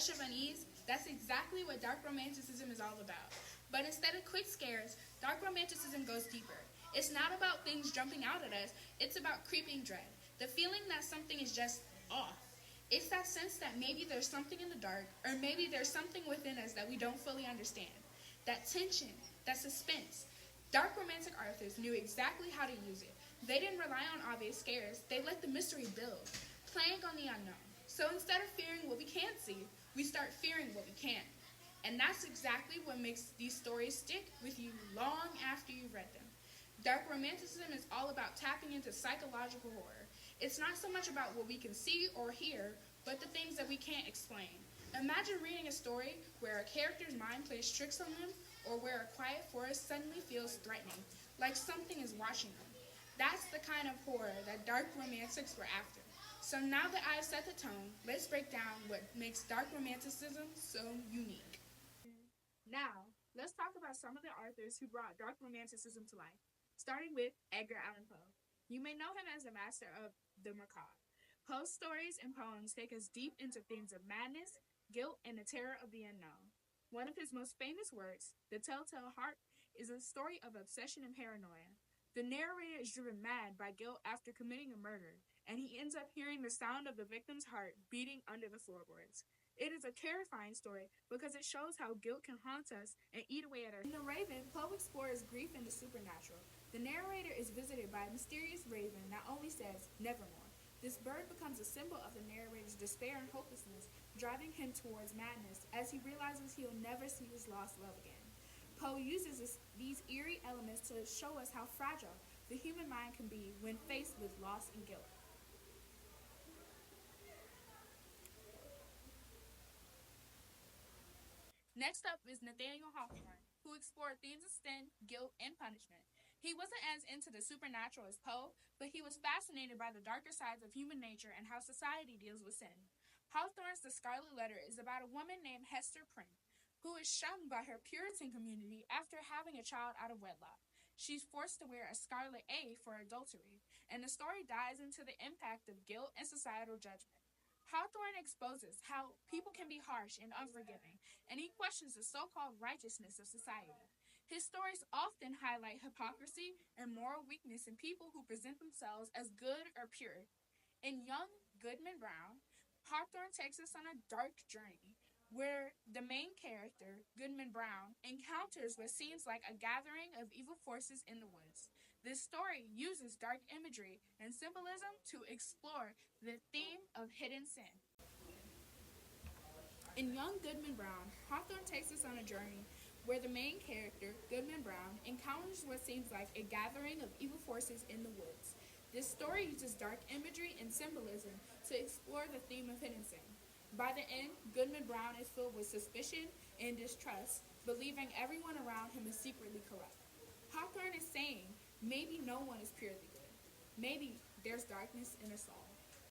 rush of unease, that's exactly what dark romanticism is all about. But instead of quick scares, dark romanticism goes deeper. It's not about things jumping out at us, it's about creeping dread. The feeling that something is just off. It's that sense that maybe there's something in the dark, or maybe there's something within us that we don't fully understand. That tension, that suspense. Dark romantic authors knew exactly how to use it. They didn't rely on obvious scares, they let the mystery build, playing on the unknown. So instead of fearing what we can't see, we start fearing what we can. And that's exactly what makes these stories stick with you long after you've read them. Dark romanticism is all about tapping into psychological horror. It's not so much about what we can see or hear, but the things that we can't explain. Imagine reading a story where a character's mind plays tricks on them, or where a quiet forest suddenly feels threatening, like something is watching them. That's the kind of horror that dark romantics were after. So now that I've set the tone, let's break down what makes dark romanticism so unique. Now, let's talk about some of the authors who brought dark romanticism to life, starting with Edgar Allan Poe. You may know him as the master of the macabre. Poe's stories and poems take us deep into themes of madness, guilt, and the terror of the unknown. One of his most famous works, The Telltale Heart, is a story of obsession and paranoia. The narrator is driven mad by guilt after committing a murder, and he ends up hearing the sound of the victim's heart beating under the floorboards. It is a terrifying story because it shows how guilt can haunt us and eat away at our. In The Raven, Poe explores grief and the supernatural. The narrator is visited by a mysterious raven that only says, "Nevermore." This bird becomes a symbol of the narrator's despair and hopelessness, driving him towards madness as he realizes he'll never see his lost love again. Poe uses these eerie elements to show us how fragile the human mind can be when faced with loss and guilt. Next up is Nathaniel Hawthorne, who explored themes of sin, guilt, and punishment. He wasn't as into the supernatural as Poe, but he was fascinated by the darker sides of human nature and how society deals with sin. Hawthorne's The Scarlet Letter is about a woman named Hester Prynne, who is shunned by her Puritan community after having a child out of wedlock. She's forced to wear a scarlet A for adultery, and the story dives into the impact of guilt and societal judgment. Hawthorne exposes how people can be harsh and unforgiving, and he questions the so-called righteousness of society. His stories often highlight hypocrisy and moral weakness in people who present themselves as good or pure. In Young Goodman Brown, Hawthorne takes us on a dark journey where the main character, Goodman Brown, encounters what seems like a gathering of evil forces in the woods. This story uses dark imagery and symbolism to explore the theme of hidden sin. In Young Goodman Brown, Hawthorne takes us on a journey where the main character, Goodman Brown, encounters what seems like a gathering of evil forces in the woods. This story uses dark imagery and symbolism to explore the theme of hidden sin. By the end, Goodman Brown is filled with suspicion and distrust, believing everyone around him is secretly corrupt. Hawthorne is saying maybe no one is purely good. Maybe there's darkness in us all.